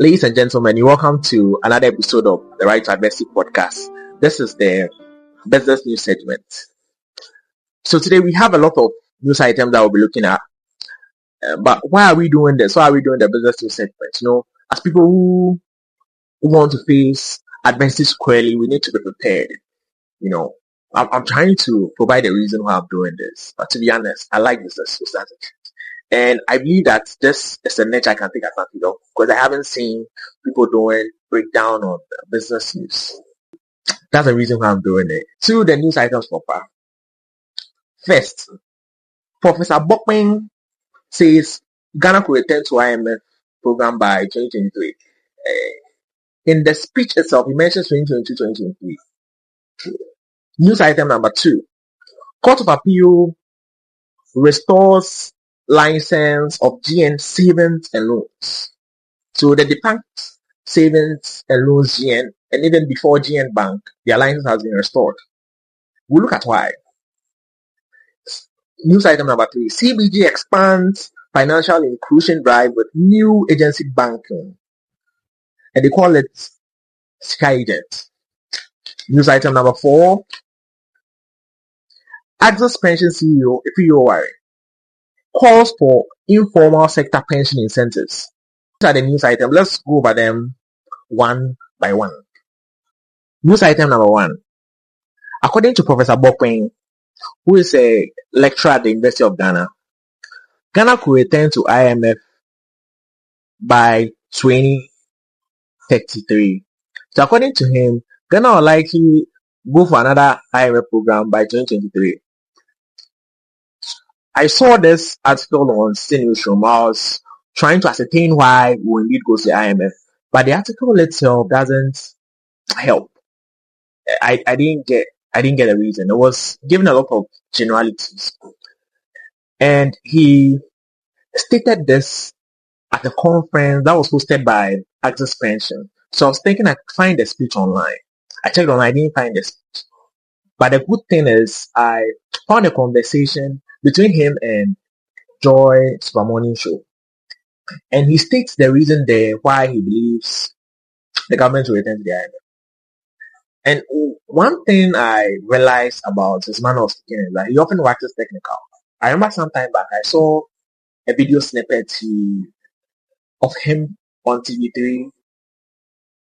Ladies and gentlemen, you're welcome to another episode of the Right to Adversity podcast. This is the business news segment. So today we have a lot of news items that we'll be looking at. But why are we doing this? Why are we doing the business news segment? As people who want to face adversity squarely, we need to be prepared. I'm trying to provide a reason why I'm doing this. But to be honest, I like business news strategy. And I believe that this is a niche I can take advantage of because I haven't seen people doing breakdown on business news. That's the reason why I'm doing it. To the news items proper. First, Professor Bokpeng says Ghana could return to IMF program by 2023. In the speech itself, he mentions 2022-2023. News item number 2. Court of Appeal restores license of GN Savings and Loans. So the defunct Savings and Loans GN, and even before GN Bank, their license has been restored. We'll look at why. News item number 3. CBG expands financial inclusion drive with new agency banking. And they call it Sky Agent. News item number 4. Access Pension CEO Ifeanyi calls for informal sector pension incentives. These are the news items. Let's go over them one by one. News item number 1. According to Professor Bokpeng, who is a lecturer at the University of Ghana, Ghana could return to IMF by 2033. So according to him, Ghana will likely go for another IMF program by 2023. I saw this article on CNewsRoom. I was trying to ascertain why we indeed go to the IMF, but the article itself doesn't help. I didn't get a reason. It was given a lot of generalities, and he stated this at a conference that was hosted by Access Pension. So I was thinking I could find the speech online. I checked online, I didn't find the speech. But the good thing is I found a conversation between him and Joy Supermorning Show. And he states the reason there why he believes the government will return to the IMF. And one thing I realized about his manner of speaking is that he often waxes technical. I remember some time back I saw a video snippet of him on TV3,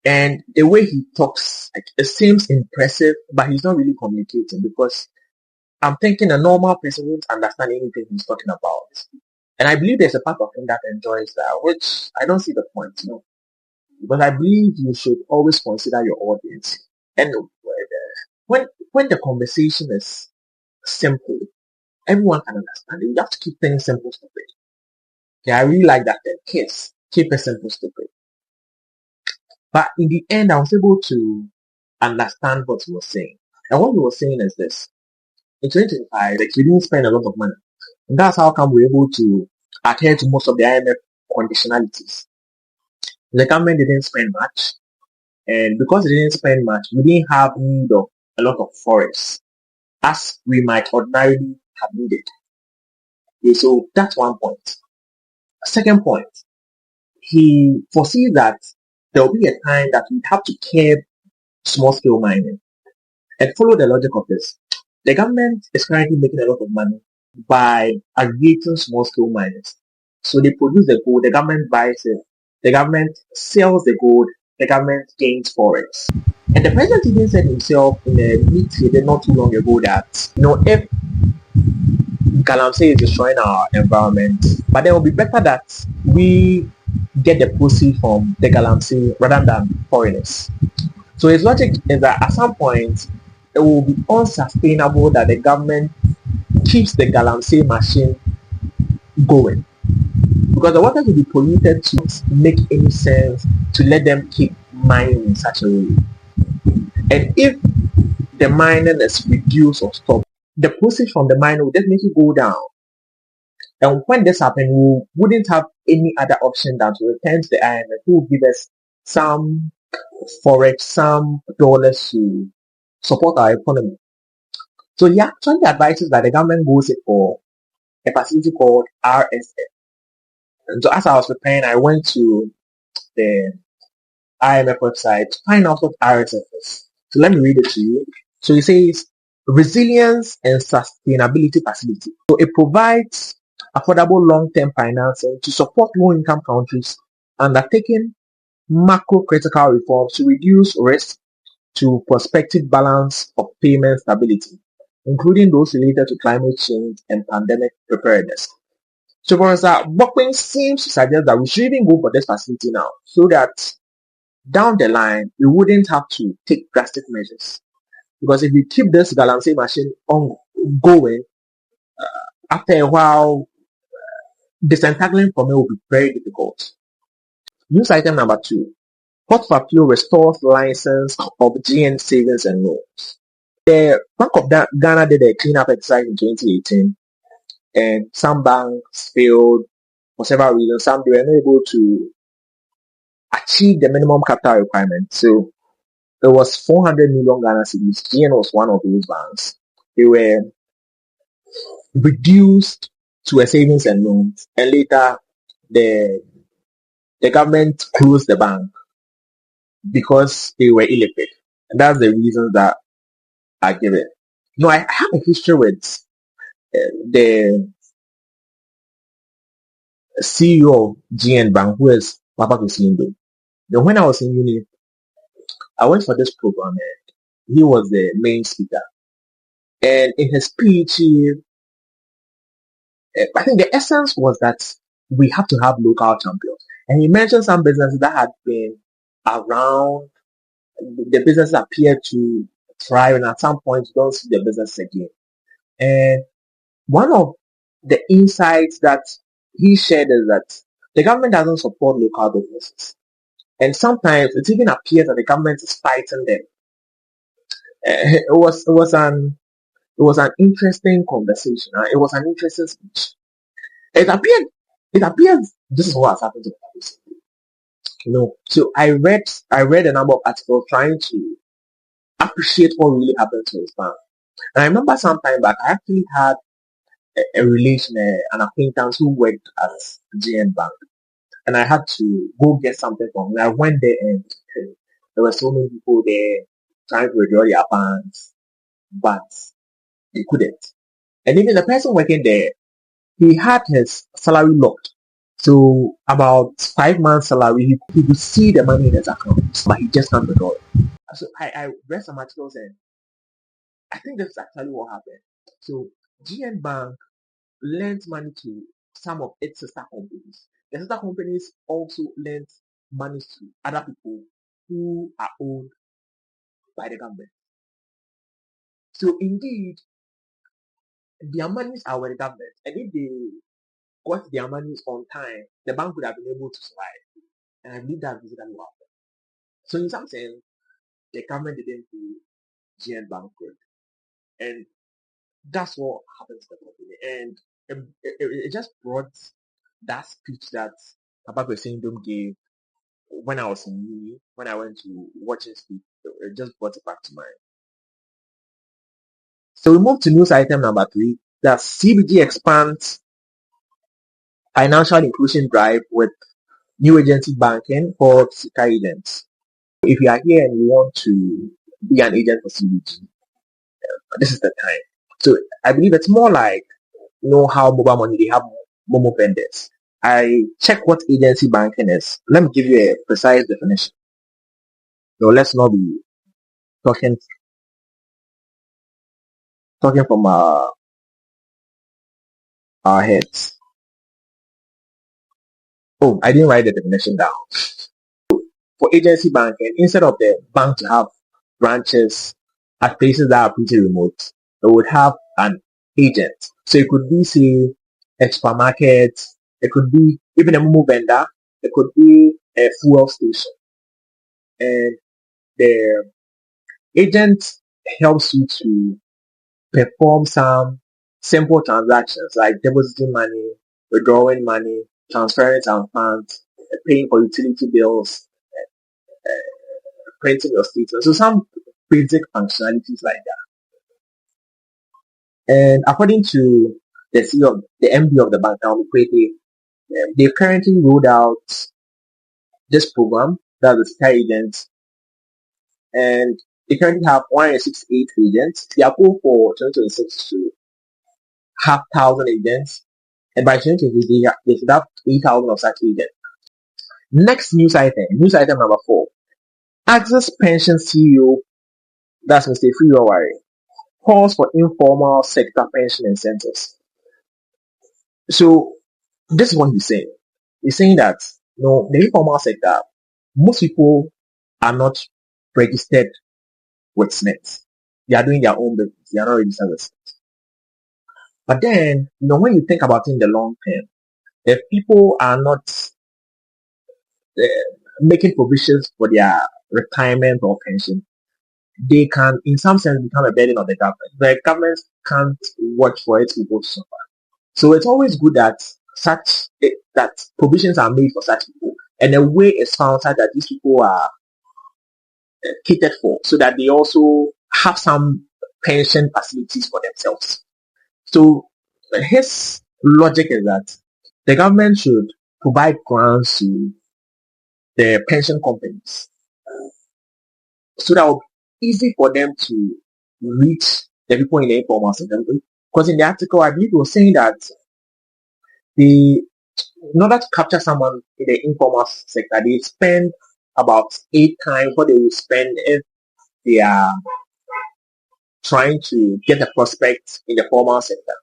and the way he talks, it seems impressive, but he's not really communicating because I'm thinking a normal person won't understand anything he's talking about. And I believe there's a part of him that enjoys that, which I don't see the point, But I believe you should always consider your audience. And when the conversation is simple, everyone can understand it. You have to keep things simple, stupid. Yeah, I really like that term. Kids, keep it simple, stupid. But in the end, I was able to understand what he was saying. And what he was saying is this. In 2025, we didn't spend a lot of money. And that's how come we're able to adhere to most of the IMF conditionalities. The government didn't spend much. And because they didn't spend much, we didn't have need of a lot of forests as we might ordinarily have needed. Okay, so that's one point. Second point, he foresees that there will be a time that we have to curb small-scale mining. And follow the logic of this. The government is currently making a lot of money by aggregating small-scale miners. So they produce the gold, the government buys it, the government sells the gold, the government gains forex. And the president even said himself in a meeting not too long ago that, if Galamsey is destroying our environment, but it will be better that we get the proceeds from the Galamsey rather than foreigners. So his logic is that at some point, it will be unsustainable that the government keeps the Galamsey machine going. Because the waters will be polluted to make any sense to let them keep mining in such a way. And if the mining is reduced or stopped, the proceeds from the mining will definitely go down. And when this happens, we wouldn't have any other option than to return to the IMF, who will give us some forex, some dollars to support our economy. So he actually advises that the government goes in for a facility called RSF. And so as I was preparing, I went to the IMF website to find out what RSF is. So let me read it to you. So it says Resilience and Sustainability Facility. So it provides affordable long-term financing to support low-income countries undertaking macro-critical reforms to reduce risk to prospective balance of payment stability, including those related to climate change and pandemic preparedness. So Professor Bokpin seems to suggest that we should even go for this facility now so that down the line we wouldn't have to take drastic measures. Because if we keep this balancing machine on going, after a while, disentangling from it will be very difficult. News item number 2. Portfolio restores license of GN savings and loans. The Bank of Ghana did a cleanup exercise in 2018, and some banks failed for several reasons. Some they were not able to achieve the minimum capital requirement. So it was 400 million Ghana cedis. GN was one of those banks. They were reduced to a savings and loans, and later the government closed the bank because they were illiquid. And that's the reasons that are given. No, I have a history with the CEO of GN Bank, who is Papa Kusindo. Then when I was in uni, I went for this program and he was the main speaker. And in his speech, I think the essence was that we have to have local champions. And he mentioned some businesses that had been around, the business appeared to thrive, and at some point you don't see the business again. And one of the insights that he shared is that the government doesn't support local businesses. And sometimes it even appears that the government is fighting them. It was an interesting conversation. It was an interesting speech. It appears this is what has happened to policy. So I read a number of articles trying to appreciate what really happened to his bank. And I remember some time back I actually had a relation, an acquaintance who worked at GN Bank, and I had to go get something from him. I went there and there were so many people there trying to withdraw their funds, but they couldn't. And even the person working there, he had his salary locked. So about 5 months salary, he could see the money in his account, but he just can't withdraw it. So I read some articles and I think that's actually what happened. So GN Bank lent money to some of its sister companies. The sister companies also lent money to other people who are owned by the government. So indeed, their monies are with the government, and if they got their monies on time, the bank would have been able to survive. And I believe that's basically what happened. So in some sense, the government didn't do GN Bank good, and that's what happens to the company. And it just brought that speech that Papa Kwesindom gave when I was in uni, when I went to watch his speech. It just brought it back to mind. So we move to news item number 3. That CBG expands financial inclusion drive with new agency banking for Sika agents. If you are here and you want to be an agent for CBG, this is the time. So I believe it's more like, how mobile money, they have Momo vendors. I check what agency banking is. Let me give you a precise definition. So let's not be talking from our heads. Oh, I didn't write the definition down. For agency banking, instead of the bank to have branches at places that are pretty remote, they would have an agent. So it could be, say, a supermarket, it could be even a Momo vendor, it could be a fuel station. And the agent helps you to perform some simple transactions like depositing money, withdrawing money, transferring some funds, paying for utility bills, printing your statement. So some basic functionalities like that. And according to the CEO, the MD of the bank, they've currently rolled out this program that's the sector agents, and they currently have 168 agents. They are goal for 2026 to have 1,000 agents, and by 2020 they should have 8,000 of such agents. Next news item number 4. Access Pension CEO, that's Mr. Friowari, calls for informal sector pension incentives. So this is what he's saying. He's saying that the informal sector, most people are not registered with SNET. They are doing their own business. They are not registered with SNET. But then, when you think about it in the long term, if people are not uh, making provisions for their retirement or pension, they can, in some sense, become a burden on the government. The government can't watch for its people to suffer. So it's always good that that provisions are made for such people, and a way is found such that these people are catered for, so that they also have some pension facilities for themselves. So his logic is that the government should provide grants to the pension companies, so that it will be easy for them to reach the people in the informal sector. Because in the article, I believe it was saying that in order to capture someone in the informal sector, they spend about 8 times what they would spend if they are trying to get a prospect in the formal sector.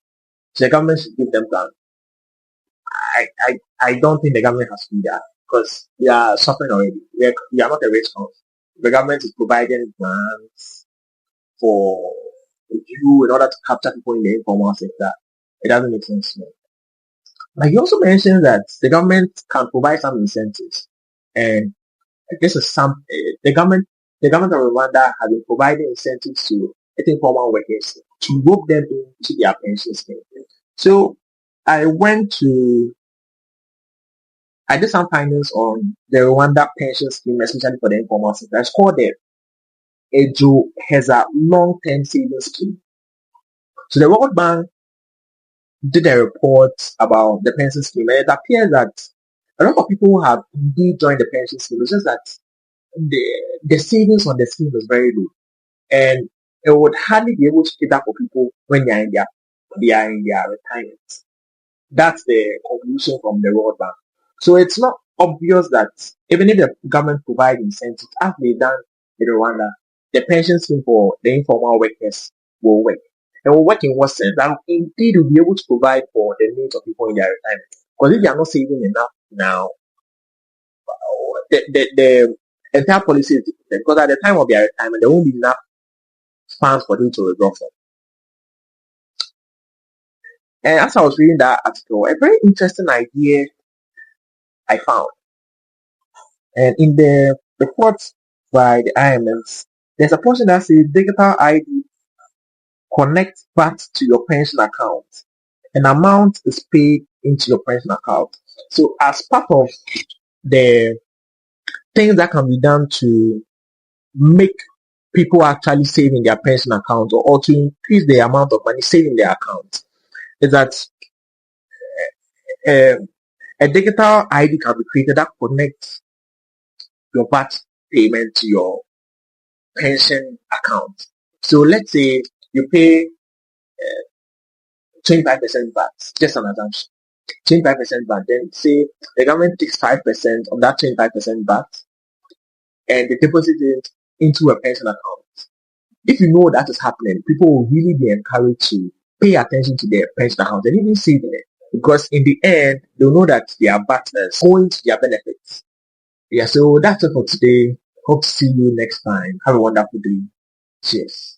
So the government should give them grants. I don't think the government has to do that, because they are suffering already. We are not a rich country. The government is providing grants for you in order to capture people in the informal sector. It doesn't make sense to me. But he also mentioned that the government can provide some incentives, and this is the government of Rwanda has been providing incentives to informal workers to rope them into their pension scheme. So I did some findings on the Rwanda pension scheme, especially for the informal sector. It's called the Ejo Heza Long-Term Savings Scheme. So the World Bank did a report about the pension scheme, and it appears that a lot of people have indeed joined the pension scheme. It's just that the savings on the scheme is very low, and it would hardly be able to cater for people when they are in their retirement. That's the conclusion from the World Bank. So it's not obvious that even if the government provides incentives, as they done in Rwanda, the pension scheme for the informal workers will work. And will work in what sense? That indeed will be able to provide for the needs of people in their retirement. Because if they are not saving enough now, the entire policy is different. Because at the time of their retirement, there won't be enough funds for them to withdraw from. And as I was reading that article, a very interesting idea I found. And in the report by the IMF, there's a portion that says digital ID connects back to your pension account. An amount is paid into your pension account. So as part of the things that can be done to make people actually save in their pension account, or to increase the amount of money saved in their account, is that a digital ID can be created that connects your VAT payment to your pension account. So let's say you pay 25% VAT, just an assumption. 25% VAT, then say the government takes 5% of that 25% VAT and they deposit it into a pension account. If you know that is happening, people will really be encouraged to pay attention to their pension account and even save in it. Because in the end, they'll know that their VAT is going to their benefits. Yeah, so that's it for today. Hope to see you next time. Have a wonderful day. Cheers.